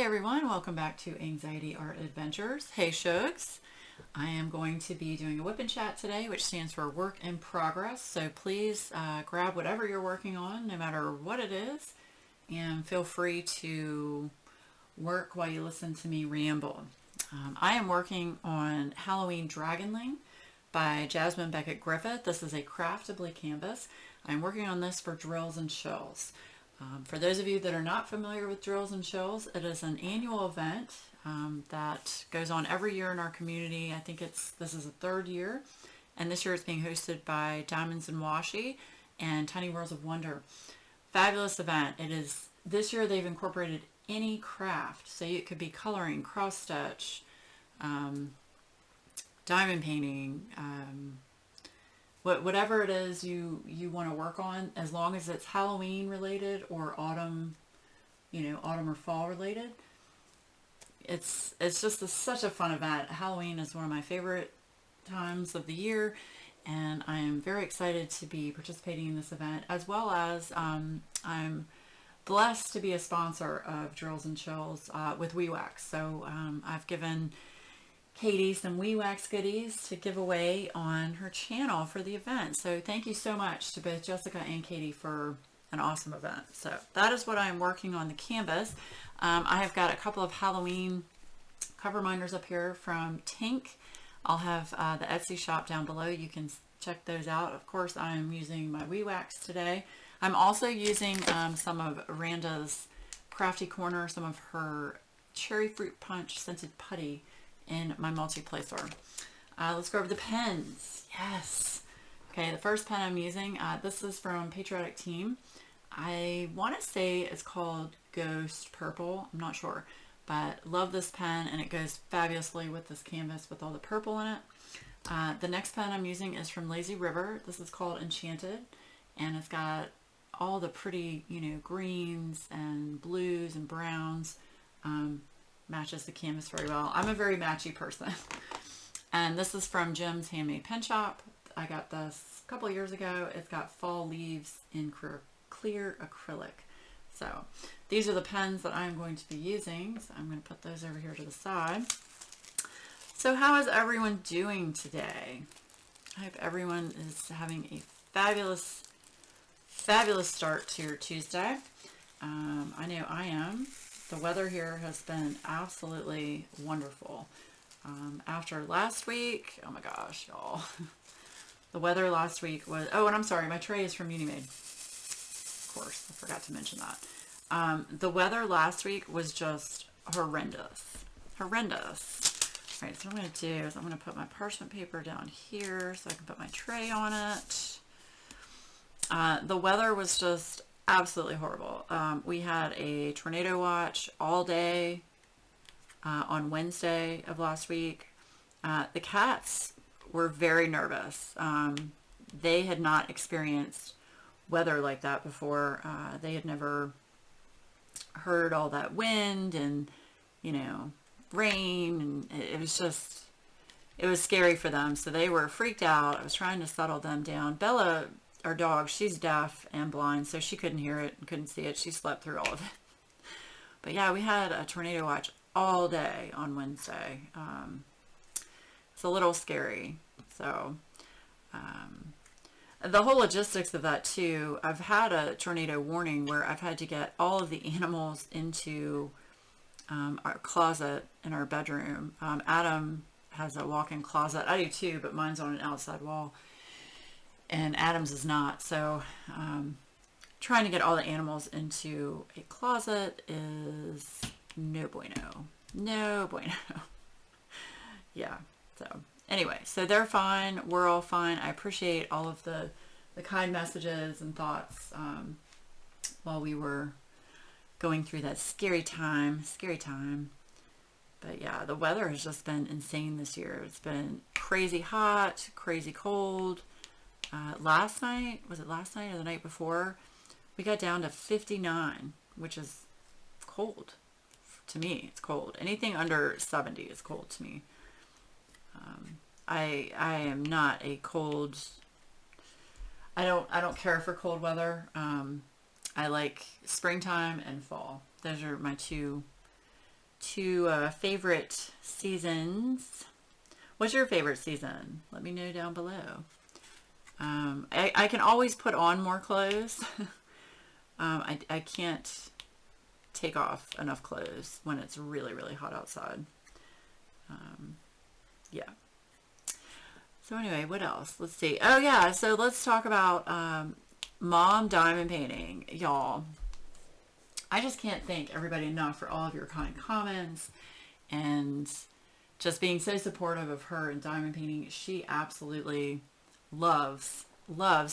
everyone, welcome back to Anxiety Art Adventures. Hey Shugs, I am going to be doing a WIP and chat today, which stands for work in progress. So please grab whatever you're working on, no matter what it is, and feel free to work while you listen to me ramble. I am working on Halloween Dragonling by Jasmine Beckett Griffith. This is a craftably canvas. I'm working on this for Drills and Chills. For those of you that are not familiar with Drills and Chills, it is an annual event that goes on every year in our community. I think this is the third year, and this year it's being hosted by Diamonds and Washi and Tiny Worlds of Wonder. Fabulous event. It is this year they've incorporated any craft, so it could be coloring, cross stitch, diamond painting, whatever it is you want to work on, as long as it's Halloween related or autumn, autumn or fall related. It's just such a fun event. Halloween is one of my favorite times of the year, and I am very excited to be participating in this event, as well as I'm blessed to be a sponsor of Drills and Chills with WeWax. So I've given Katie some WeWax goodies to give away on her channel for the event. So thank you so much to both Jessica and Katie for an awesome event. So that is what I'm working on the canvas. I have got a couple of Halloween cover minders up here from Tink. I'll have the Etsy shop down below. You can check those out. Of course, I'm using my WeWax today. I'm also using some of Randa's Crafty Corner, some of her Cherry Fruit Punch scented putty in my multi-placer. Let's go over the pens. Yes. Okay, the first pen I'm using, this is from Patriotic Team. I want to say it's called Ghost Purple. I'm not sure, but love this pen, and it goes fabulously with this canvas with all the purple in it. The next pen I'm using is from Lazy River. This is called Enchanted, and it's got all the pretty, greens and blues and browns. Matches the canvas very well. I'm a very matchy person. And this is from Jim's Handmade Pen Shop. I got this a couple years ago. It's got fall leaves in clear acrylic. So these are the pens that I'm going to be using. So I'm going to put those over here to the side. So how is everyone doing today? I hope everyone is having a fabulous start to your Tuesday. I know I am. The weather here has been absolutely wonderful. After last week, oh my gosh, y'all. The weather last week was, oh, and I'm sorry, my tray is from Unimade. Of course, I forgot to mention that. The weather last week was just horrendous. Horrendous. All right, so what I'm going to do is I'm going to put my parchment paper down here so I can put my tray on it. The weather was just absolutely horrible. We had a tornado watch all day on Wednesday of last week. The cats were very nervous. They had not experienced weather like that before. They had never heard all that wind and, rain, and it was scary for them. So they were freaked out. I was trying to settle them down. Bella, our dog, she's deaf and blind, so she couldn't hear it and couldn't see it. She slept through all of it. But yeah, we had a tornado watch all day on Wednesday. It's a little scary. So the whole logistics of that too, I've had a tornado warning where I've had to get all of the animals into our closet in our bedroom. Adam has a walk-in closet. I do too, but mine's on an outside wall. And Adam's is not. So trying to get all the animals into a closet is no bueno. No bueno. Yeah. So anyway, so they're fine. We're all fine. I appreciate all of the kind messages and thoughts while we were going through that scary time. But yeah, the weather has just been insane this year. It's been crazy hot, crazy cold. Last night, was it last night or the night before? We got down to 59, which is cold. To me, it's cold. Anything under 70 is cold to me. I am not a cold. I don't care for cold weather. I like springtime and fall. Those are my two to favorite seasons. What's your favorite season? Let me know down below. I can always put on more clothes. I can't take off enough clothes when it's really, really hot outside. Yeah. So anyway, what else? Let's see. Oh yeah, so let's talk about mom diamond painting. Y'all, I just can't thank everybody enough for all of your kind comments and just being so supportive of her in diamond painting. She absolutely loves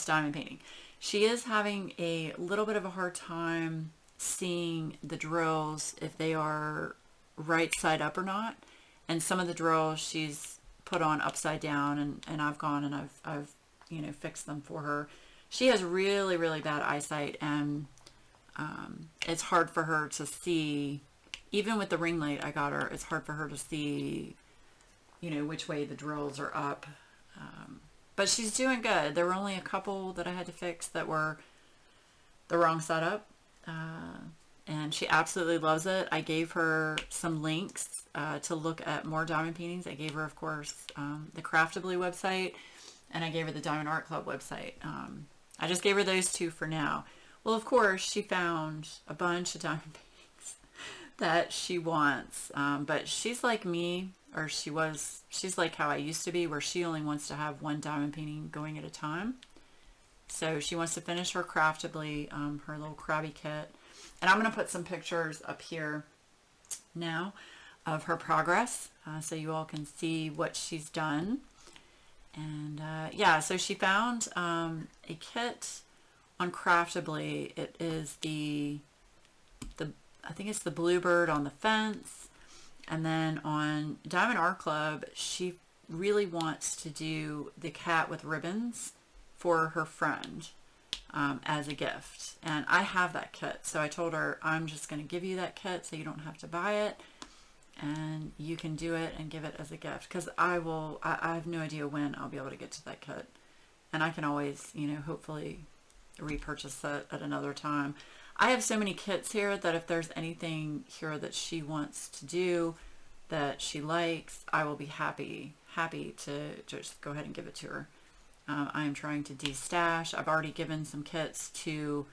diamond painting. She is having a little bit of a hard time seeing the drills if they are right side up or not. And some of the drills she's put on upside down, and I've gone and I've fixed them for her. She has really, really bad eyesight, and it's hard for her to see. Even with the ring light I got her, it's hard for her to see, which way the drills are up. But she's doing good. There were only a couple that I had to fix that were the wrong side up. And she absolutely loves it. I gave her some links to look at more diamond paintings. I gave her, of course, the Craftably website, and I gave her the Diamond Art Club website. I just gave her those two for now. Well, of course, she found a bunch of diamond paintings that she wants. But she's like me, or she's like how I used to be, where she only wants to have one diamond painting going at a time. So she wants to finish her Craftably, her little crabby kit. And I'm going to put some pictures up here now of her progress, so you all can see what she's done. And yeah, so she found a kit on Craftably. It is the I think it's the bluebird on the fence. And then on Diamond Art Club, she really wants to do the cat with ribbons for her friend as a gift. And I have that kit, so I told her I'm just going to give you that kit so you don't have to buy it, and you can do it and give it as a gift, because I have no idea when I'll be able to get to that kit, and I can always hopefully repurchase it at another time. I have so many kits here that if there's anything here that she wants to do that she likes, I will be happy to just go ahead and give it to her. I am trying to de-stash. I've already given some kits to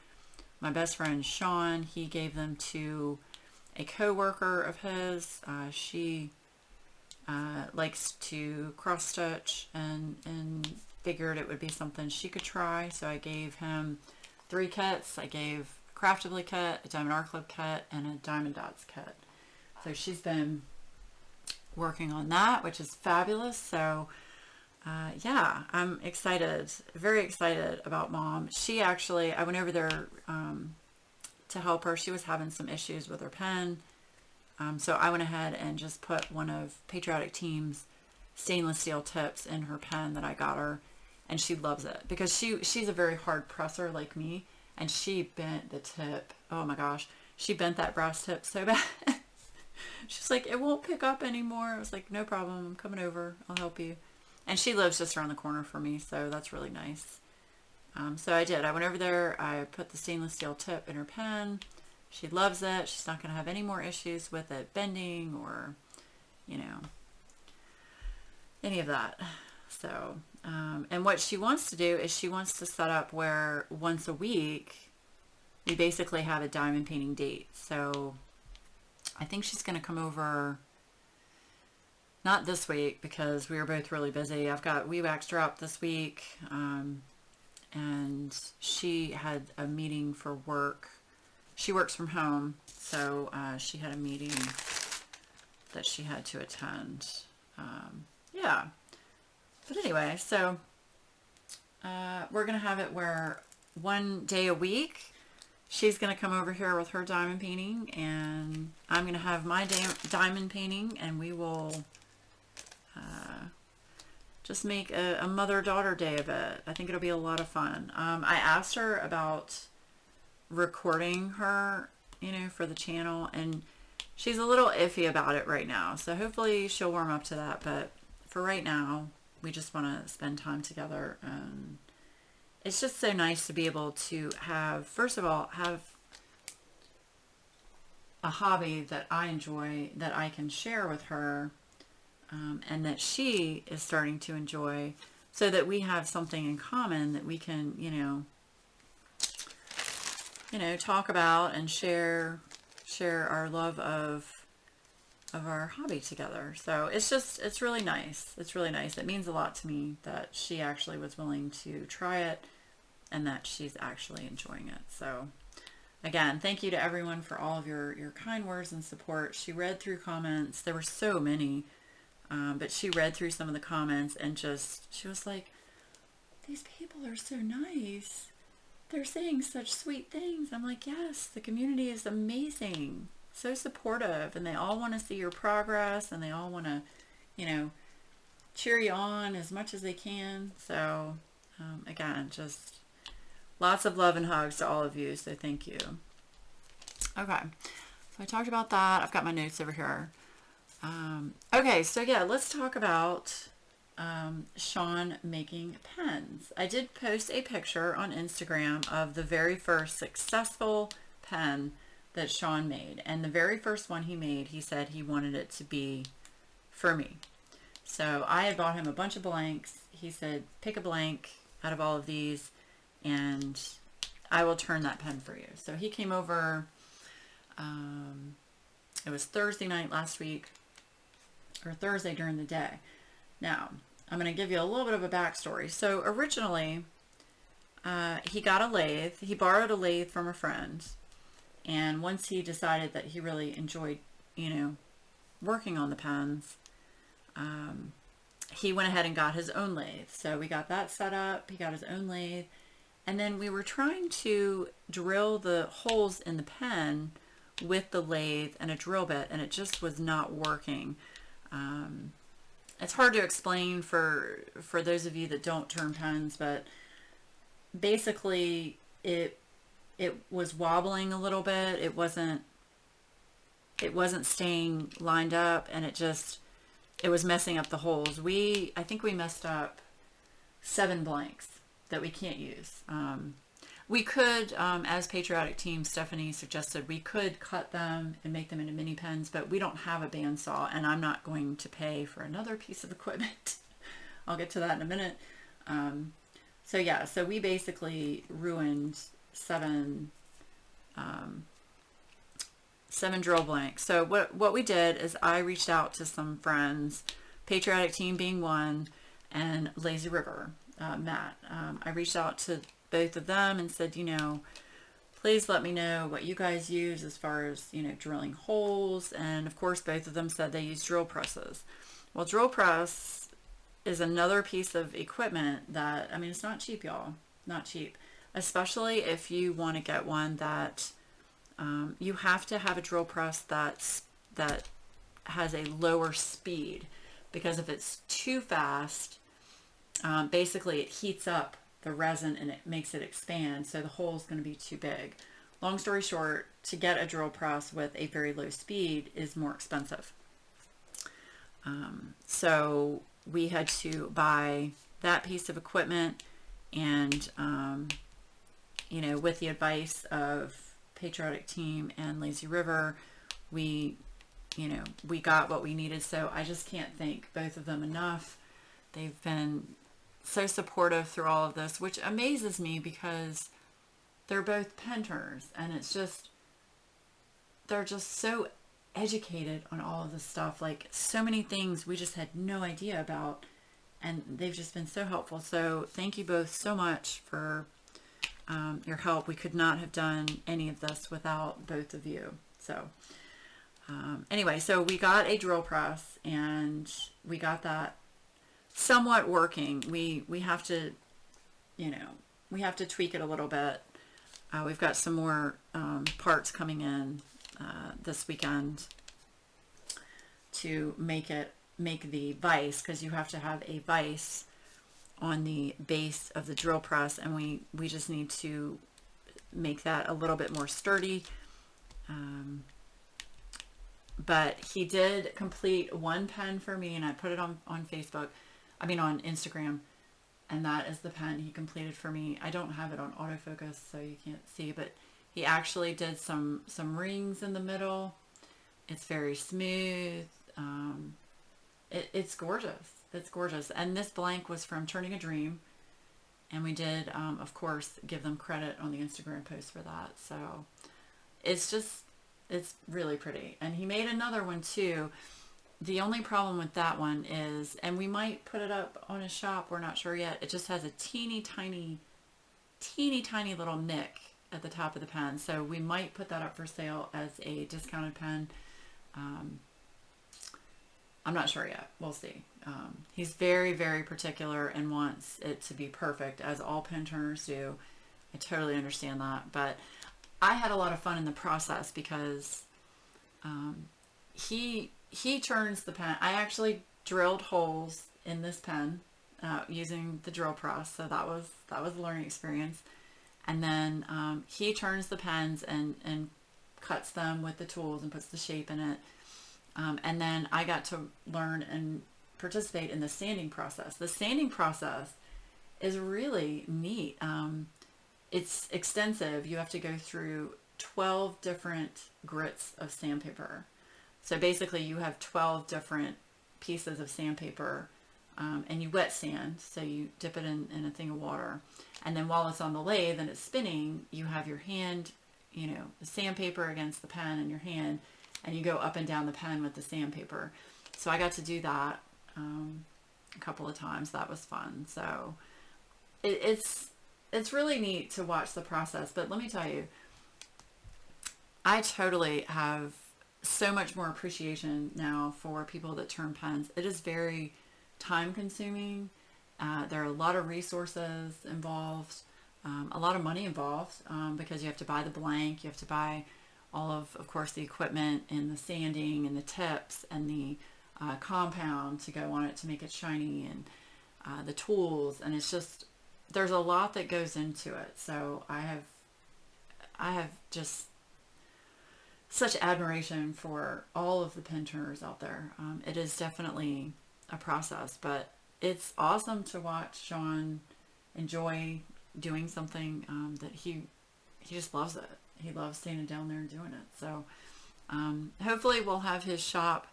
my best friend Sean. He gave them to a co-worker of his. She likes to cross stitch and figured it would be something she could try. So I gave him 3 kits. I gave a Craftably kit, a Diamond Art Club kit, and a Diamond Dots kit. So she's been working on that, which is fabulous. So yeah, I'm excited, very excited about Mom. She actually, I went over there to help her. She was having some issues with her pen. So I went ahead and just put one of Patriotic Team's stainless steel tips in her pen that I got her. And she loves it because she's a very hard presser like me. And she bent the tip. Oh my gosh. She bent that brass tip so bad. She's like, it won't pick up anymore. I was like, no problem. I'm coming over. I'll help you. And she lives just around the corner from me, so that's really nice. So I did. I went over there. I put the stainless steel tip in her pen. She loves it. She's not going to have any more issues with it bending or, any of that. So, and what she wants to do is she wants to set up where once a week we basically have a diamond painting date. So I think she's going to come over. Not this week because we were both really busy. I've got We Waxed her up this week, and she had a meeting for work. She works from home, so she had a meeting that she had to attend. Yeah. But anyway, so we're going to have it where one day a week she's going to come over here with her diamond painting, and I'm going to have my diamond painting, and we will just make a mother-daughter day of it. I think it'll be a lot of fun. I asked her about recording her, for the channel, and she's a little iffy about it right now. So hopefully she'll warm up to that. But for right now, we just want to spend time together. And it's just so nice to be able to have, first of all, have a hobby that I enjoy that I can share with her, and that she is starting to enjoy, so that we have something in common that we can, talk about and share our love of our hobby together. So it's really nice. It's really nice. It means a lot to me that she actually was willing to try it and that she's actually enjoying it. So again, thank you to everyone for all of your kind words and support. She read through comments. There were so many, but she read through some of the comments and she was like, these people are so nice. They're saying such sweet things. I'm like, yes, the community is amazing. So supportive, and they all want to see your progress, and they all want to, cheer you on as much as they can. So, again, just lots of love and hugs to all of you. So thank you. Okay. So I talked about that. I've got my notes over here. Okay. So yeah, let's talk about Sean making pens. I did post a picture on Instagram of the very first successful pen that Sean made, and the very first one he made, he said he wanted it to be for me. So I had bought him a bunch of blanks. He said, pick a blank out of all of these and I will turn that pen for you. So he came over, it was Thursday night last week, or Thursday during the day. Now, I'm going to give you a little bit of a backstory. So originally, he got a lathe. He borrowed a lathe from a friend. And once he decided that he really enjoyed, working on the pens, he went ahead and got his own lathe. So we got that set up. He got his own lathe. And then we were trying to drill the holes in the pen with the lathe and a drill bit, and it just was not working. It's hard to explain for those of you that don't turn pens, but basically it was wobbling a little bit. It wasn't staying lined up, and it was messing up the holes. I think we messed up 7 blanks that we can't use. We could, as Patriotic Team, Stephanie suggested, we could cut them and make them into mini pens, but we don't have a bandsaw, and I'm not going to pay for another piece of equipment. I'll get to that in a minute. So we basically ruined 7 drill blanks. So what we did is I reached out to some friends, Patriotic Team being one, and Lazy River, Matt. I reached out to both of them and said, please let me know what you guys use as far as, drilling holes. And of course, both of them said they use drill presses. Well, drill press is another piece of equipment that, it's not cheap, y'all. Not cheap. Especially if you want to get one that you have to have a drill press that has a lower speed, because if it's too fast, basically it heats up the resin and it makes it expand, so the hole is going to be too big. Long story short, to get a drill press with a very low speed is more expensive. So we had to buy that piece of equipment, and with the advice of Patriotic Team and Lazy River, we got what we needed. So I just can't thank both of them enough. They've been so supportive through all of this, which amazes me because they're both penters, and they're just so educated on all of this stuff. Like, so many things we just had no idea about, and they've just been so helpful. So thank you both so much for your help. We could not have done any of this without both of you. So anyway, so we got a drill press, and we got that somewhat working. We have to, we have to tweak it a little bit. We've got some more parts coming in this weekend to make the vise, because you have to have a vise on the base of the drill press, and we just need to make that a little bit more sturdy. But he did complete one pen for me, and I put it on Facebook, on Instagram, and that is the pen he completed for me. I don't have it on autofocus, so you can't see, but He actually did some rings in the middle. It's very smooth. It's gorgeous. It's gorgeous. And this blank was from Turning a Dream. And we did, of course, give them credit on the Instagram post for that. So it's just, it's really pretty. And he made another one too. The only problem with that one is, and we might put it up on his shop, we're not sure yet, it just has a teeny tiny little nick at the top of the pen. So we might put that up for sale as a discounted pen. I'm not sure yet. We'll see. He's very, very particular and wants it to be perfect, as all pen turners do. I totally understand that. But I had a lot of fun in the process because he turns the pen. I actually drilled holes in this pen using the drill press, so that was a learning experience. And then he turns the pens and cuts them with the tools and puts the shape in it. And then I got to learn and participate in the sanding process. The sanding process is really neat. It's extensive. You have to go through 12 different grits of sandpaper. So basically you have 12 different pieces of sandpaper, and you wet sand. So you dip it in a thing of water. And then while it's on the lathe and it's spinning, you have your hand, the sandpaper against the pen in your hand, and you go up and down the pen with the sandpaper. So I got to do that a couple of times. That was fun. So it's really neat to watch the process. But let me tell you, I totally have so much more appreciation now for people that turn pens. It is very time consuming. There are a lot of resources involved, a lot of money involved, because you have to buy the blank, you have to buy all of course, the equipment and the sanding and the tips and the compound to go on it to make it shiny, and the tools. And it's just, there's a lot that goes into it. So I have just such admiration for all of the pen turners out there. It is definitely a process, but it's awesome to watch Sean enjoy doing something that he just loves it. He loves standing down there and doing it. So hopefully we'll have his shop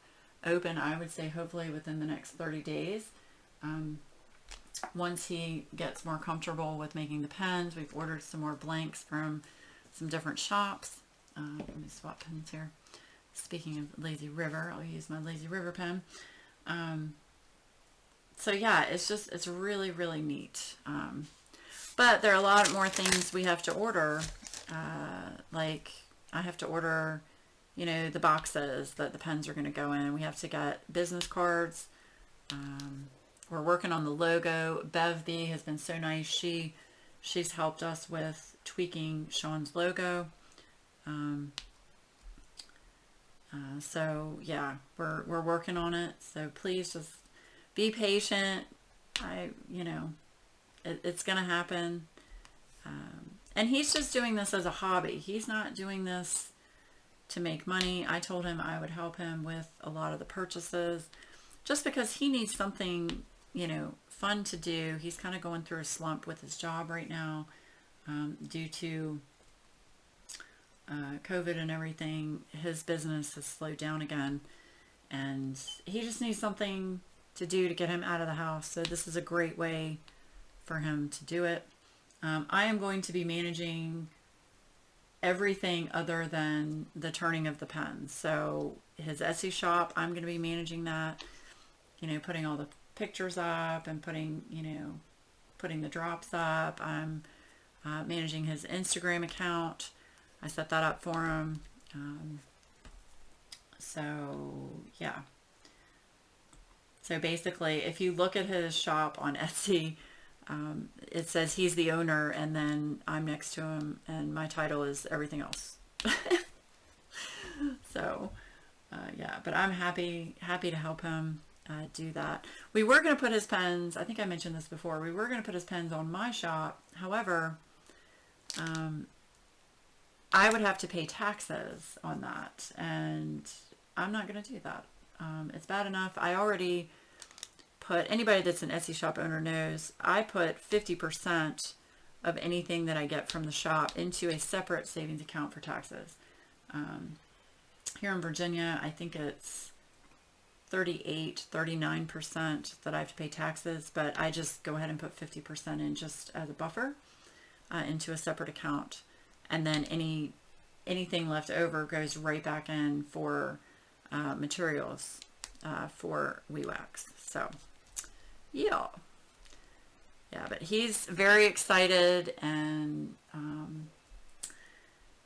open, I would say hopefully within the next 30 days. Once he gets more comfortable with making the pens, we've ordered some more blanks from some different shops. Let me swap pens here. Speaking of Lazy River, I'll use my Lazy River pen. So yeah, it's really, really neat. But there are a lot more things we have to order. Like I have to order, the boxes that the pens are going to go in. We have to get business cards. We're working on the logo. Bev B has been so nice. She's helped us with tweaking Sean's logo. So yeah, we're working on it. So please just be patient. It's going to happen. And he's just doing this as a hobby. He's not doing this to make money. I told him I would help him with a lot of the purchases just because he needs something, fun to do. He's kind of going through a slump with his job right now due to COVID and everything. His business has slowed down again, and he just needs something to do to get him out of the house. So this is a great way for him to do it. I am going to be managing everything other than the turning of the pens. So his Etsy shop, I'm going to be managing that, putting all the pictures up and putting the drops up. I'm managing his Instagram account. I set that up for him. So yeah. So basically, if you look at his shop on Etsy, it says he's the owner, and then I'm next to him, and my title is everything else. So, yeah, but I'm happy to help him do that. We were going to put his pens, I think I mentioned this before, we were going to put his pens on my shop. However, I would have to pay taxes on that, and I'm not going to do that. It's bad enough. I already put, anybody that's an Etsy shop owner knows, I put 50% of anything that I get from the shop into a separate savings account for taxes. Here in Virginia, I think it's 39% that I have to pay taxes, but I just go ahead and put 50% in just as a buffer into a separate account. And then anything left over goes right back in for materials for WIP. So, yeah. Yeah, but he's very excited, and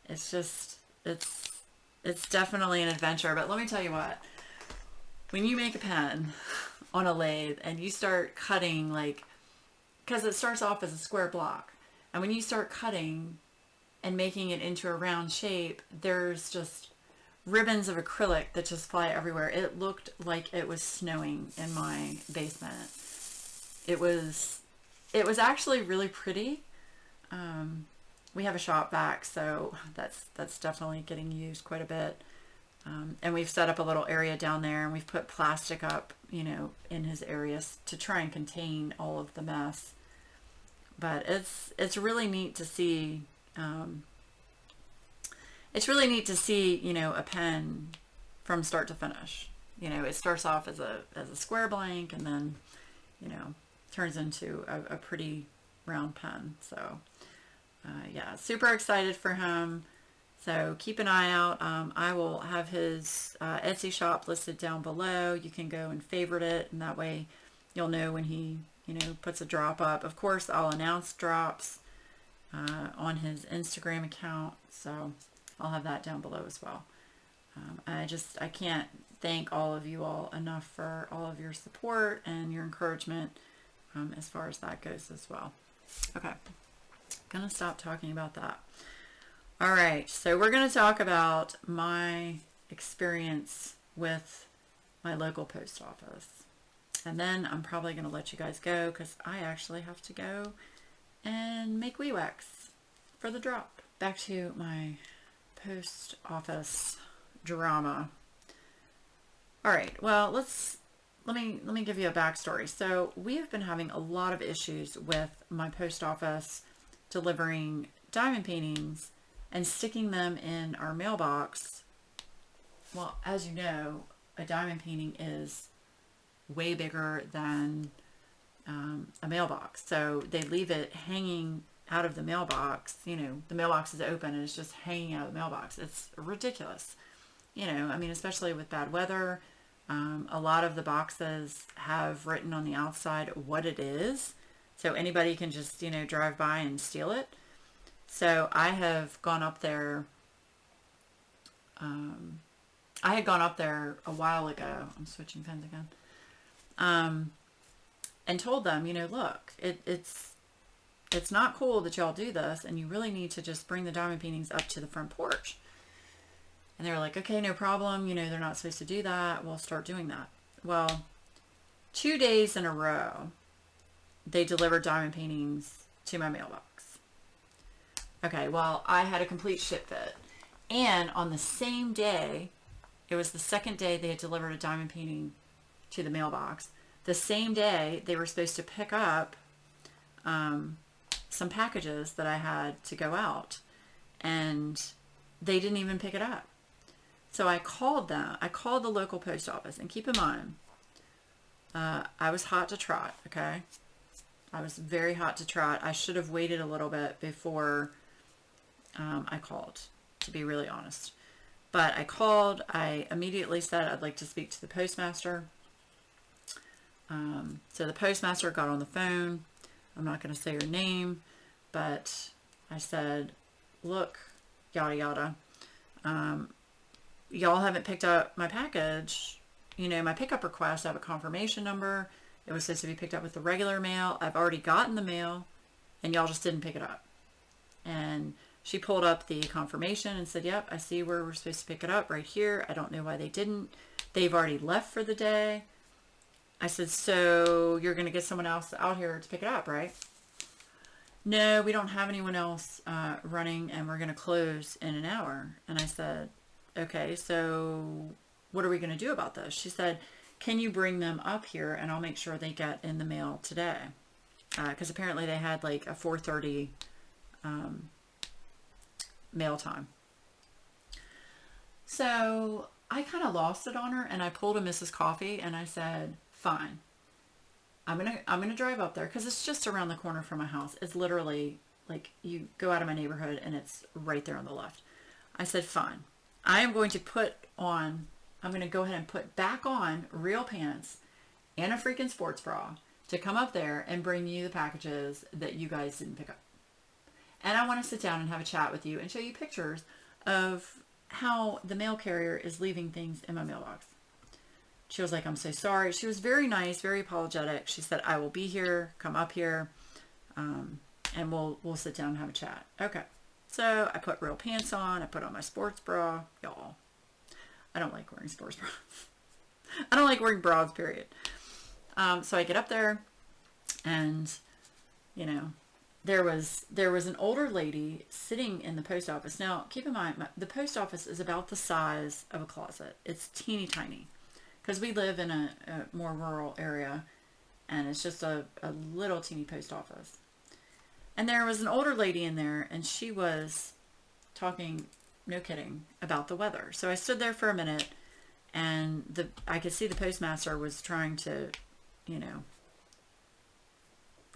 it's definitely an adventure. But let me tell you what, when you make a pen on a lathe and you start cutting, like, because it starts off as a square block, and when you start cutting and making it into a round shape, there's just ribbons of acrylic that just fly everywhere. It looked like it was snowing in my basement. It was actually really pretty. We have a shop vac, so that's definitely getting used quite a bit. And we've set up a little area down there, and we've put plastic up, in his areas to try and contain all of the mess. But it's really neat to see. It's really neat to see, a pen from start to finish. It starts off as a square blank, and then, turns into a pretty round pen. So, yeah, super excited for him. So keep an eye out. I will have his Etsy shop listed down below. You can go and favorite it, and that way you'll know when he, puts a drop up. Of course, I'll announce drops on his Instagram account, so I'll have that down below as well. I can't thank all of you all enough for all of your support and your encouragement as far as that goes as well. Okay, gonna stop talking about that. All right, so we're going to talk about my experience with my local post office. And then I'm probably going to let you guys go because I actually have to go and make WIP for the drop. Back to my post office drama. All right, well, let me give you a backstory. So we have been having a lot of issues with my post office delivering diamond paintings and sticking them in our mailbox. Well, as you know, a diamond painting is way bigger than a mailbox. So they leave it hanging out of the mailbox. The mailbox is open and it's just hanging out of the mailbox. It's ridiculous. Especially with bad weather. A lot of the boxes have written on the outside what it is. So anybody can just, drive by and steal it. So I have gone up there, I had gone up there a while ago, I'm switching pens again, and told them, look, it's not cool that y'all do this, and you really need to just bring the diamond paintings up to the front porch. And they were like, okay, no problem, they're not supposed to do that, we'll start doing that. Well, 2 days in a row, they delivered diamond paintings to my mailbox. Okay, well, I had a complete shit fit. And on the same day, it was the second day they had delivered a diamond painting to the mailbox. The same day, they were supposed to pick up some packages that I had to go out. And they didn't even pick it up. So I called them. I called the local post office. And keep in mind, I was hot to trot, okay? I was very hot to trot. I should have waited a little bit before I called, to be really honest. But I called. I immediately said I'd like to speak to the postmaster. So the postmaster got on the phone. I'm not going to say her name, but I said, look, yada yada. Y'all haven't picked up my package. My pickup request, I have a confirmation number. It was supposed to be picked up with the regular mail. I've already gotten the mail, and y'all just didn't pick it up. And she pulled up the confirmation and said, yep, I see where we're supposed to pick it up right here. I don't know why they didn't. They've already left for the day. I said, so you're going to get someone else out here to pick it up, right? No, we don't have anyone else running, and we're going to close in an hour. And I said, okay, so what are we going to do about this? She said, can you bring them up here, and I'll make sure they get in the mail today? Because apparently they had like a 4:30 mail time. So I kind of lost it on her, and I pulled a Mrs. Coffee, and I said, fine, I'm gonna drive up there, because it's just around the corner from my house. It's literally like you go out of my neighborhood and it's right there on the left. I said, fine, I'm going to go ahead and put back on real pants and a freaking sports bra to come up there and bring you the packages that you guys didn't pick up. And I want to sit down and have a chat with you and show you pictures of how the mail carrier is leaving things in my mailbox. She was like, I'm so sorry. She was very nice, very apologetic. She said, I will be here, come up here, and we'll sit down and have a chat. Okay. So I put real pants on. I put on my sports bra. Y'all, I don't like wearing sports bras. I don't like wearing bras, period. So I get up there, and, you know, there was an older lady sitting in the post office. Now, keep in mind, the post office is about the size of a closet. It's teeny tiny, because we live in a more rural area, and it's just a little teeny post office. And there was an older lady in there, and she was talking, no kidding, about the weather. So I stood there for a minute, and I could see the postmaster was trying to, you know,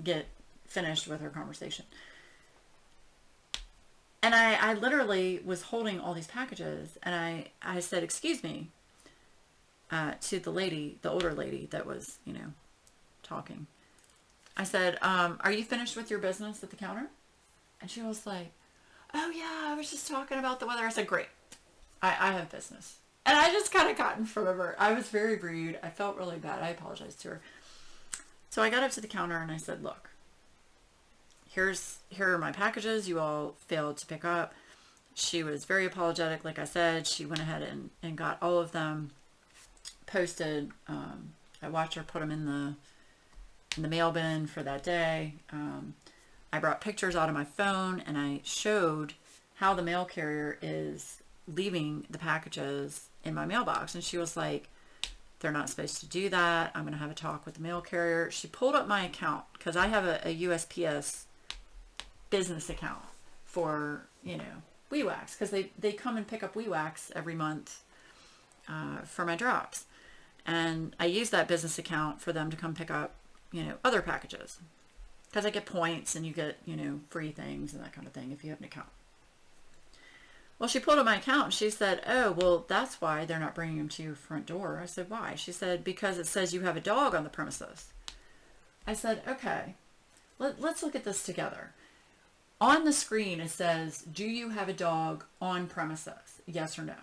get finished with her conversation. And I literally was holding all these packages, and I said, excuse me, to the lady, the older lady that was, you know, talking. I said, are you finished with your business at the counter? And she was like, oh yeah, I was just talking about the weather. I said, great, I have business. And I just kind of got in front of her. I was very rude. I felt really bad. I apologized to her. So I got up to the counter and I said, look, here are my packages you all failed to pick up. She was very apologetic. Like I said, she went ahead and got all of them posted. I watched her put them in the mail bin for that day. I brought pictures out of my phone, and I showed how the mail carrier is leaving the packages in my mailbox. And she was like, they're not supposed to do that. I'm going to have a talk with the mail carrier. She pulled up my account, because I have a USPS business account for, you know, WeWax, because they come and pick up WeWax every month for my drops. And I use that business account for them to come pick up, you know, other packages, because I get points and you get, you know, free things and that kind of thing if you have an account. Well, she pulled up my account and she said, oh, well, that's why they're not bringing them to your front door. I said, why? She said, because it says you have a dog on the premises. I said, okay, let's look at this together. On the screen, it says, do you have a dog on premises? Yes or no?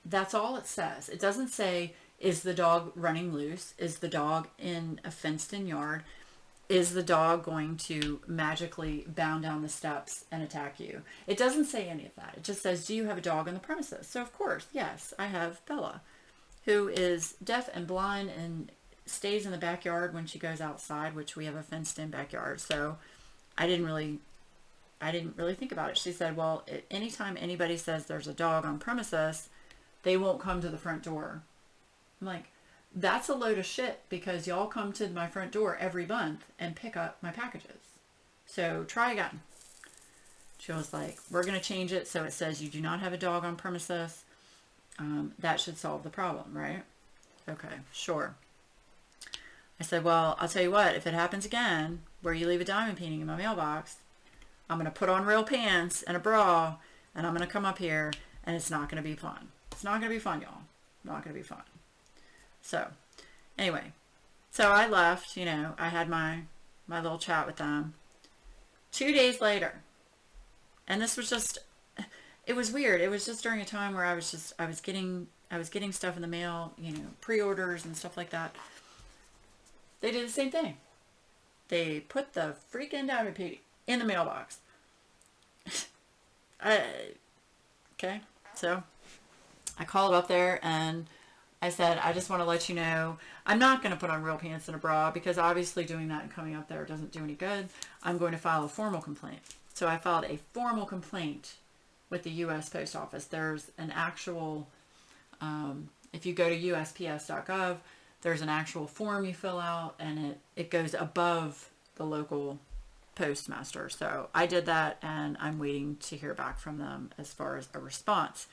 That's all it says. It doesn't say, is the dog running loose? Is the dog in a fenced-in yard? Is the dog going to magically bound down the steps and attack you? It doesn't say any of that. It just says, do you have a dog on the premises? So, of course, yes, I have Bella, who is deaf and blind and stays in the backyard when she goes outside, which we have a fenced-in backyard. So I didn't really think about it. She said, well, anytime anybody says there's a dog on premises, they won't come to the front door. I'm like, that's a load of shit, because y'all come to my front door every month and pick up my packages. So try again. She was like, we're going to change it so it says you do not have a dog on premises. That should solve the problem, right? Okay, sure. I said, well, I'll tell you what, if it happens again where you leave a diamond painting in my mailbox, I'm going to put on real pants and a bra, and I'm going to come up here, and it's not going to be fun. It's not going to be fun, y'all. Not going to be fun. So, anyway, so I left, you know, I had my little chat with them. 2 days later, and this was just, it was weird. It was just during a time where I was getting stuff in the mail, you know, pre-orders and stuff like that. They did the same thing. They put the freaking diamond painting in the mailbox. Okay, so I called up there and I said, I just want to let you know, I'm not going to put on real pants and a bra, because obviously doing that and coming up there doesn't do any good. I'm going to file a formal complaint. So I filed a formal complaint with the U.S. Post Office. There's an actual, if you go to USPS.gov, there's an actual form you fill out, and it goes above the local postmaster. So I did that, and I'm waiting to hear back from them as far as a response.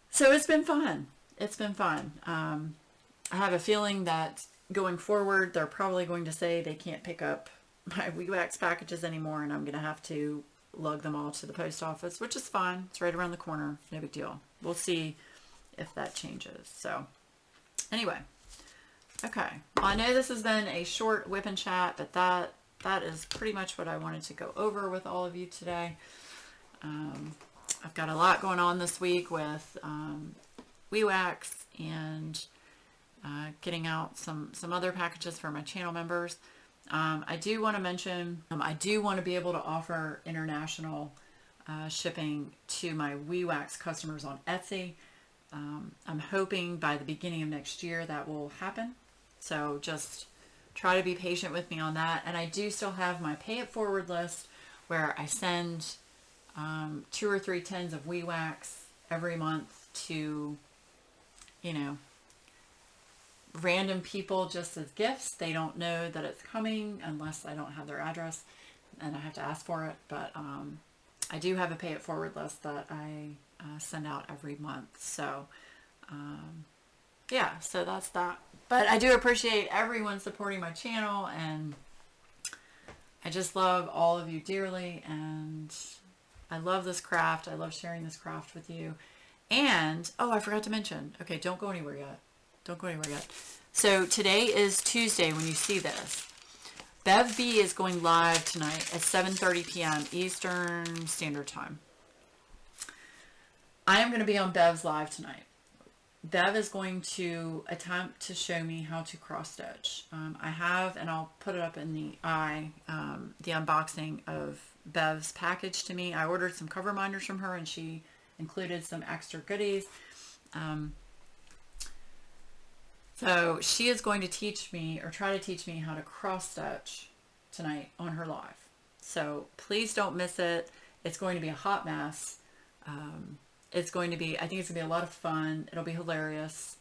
So it's been fun. It's been fun. I have a feeling that going forward, they're probably going to say they can't pick up my WeWax packages anymore, and I'm going to have to lug them all to the post office, which is fine. It's right around the corner. No big deal. We'll see if that changes. So anyway, okay. Well, I know this has been a short whip and chat, but that is pretty much what I wanted to go over with all of you today. I've got a lot going on this week with WeWax and getting out some other packages for my channel members. I do want to mention, I do want to be able to offer international shipping to my WeWax customers on Etsy. I'm hoping by the beginning of next year that will happen. So just try to be patient with me on that. And I do still have my pay it forward list where I send 2 or 3 tins of WeWax every month to, you know, random people just as gifts. They don't know that it's coming unless I don't have their address and I have to ask for it. But I do have a pay it forward list that I send out every month. So yeah, so that's that. But I do appreciate everyone supporting my channel, and I just love all of you dearly, and I love this craft. I love sharing this craft with you. And oh, I forgot to mention, okay, don't go anywhere yet. Don't go anywhere yet. So today is Tuesday when you see this. Bev B is going live tonight at 7:30 p.m. Eastern Standard Time. I am going to be on Bev's live tonight. Bev is going to attempt to show me how to cross stitch. I have, and I'll put it up in the the unboxing of Bev's package to me. I ordered some cover minders from her, and she included some extra goodies. So she is going to teach me, or try to teach me, how to cross stitch tonight on her live. So please don't miss it. It's going to be a hot mess. It's going to be, I think it's going to be a lot of fun. It'll be hilarious.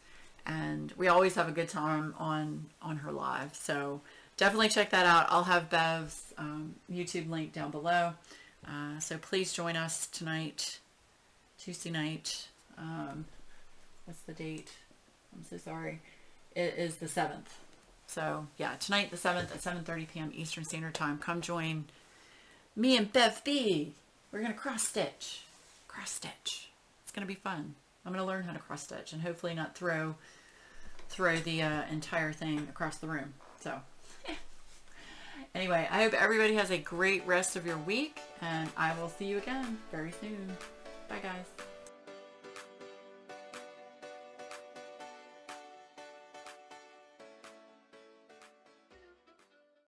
And we always have a good time on her live. So definitely check that out. I'll have Bev's YouTube link down below. So please join us tonight, Tuesday night. What's the date? I'm so sorry. It is the 7th. So yeah, tonight the 7th at 7:30 p.m. Eastern Standard Time. Come join me and Bev B. We're going to cross stitch. Cross stitch. It's going to be fun. I'm going to learn how to cross stitch and hopefully not throw the entire thing across the room. So anyway, I hope everybody has a great rest of your week, and I will see you again very soon. Bye guys.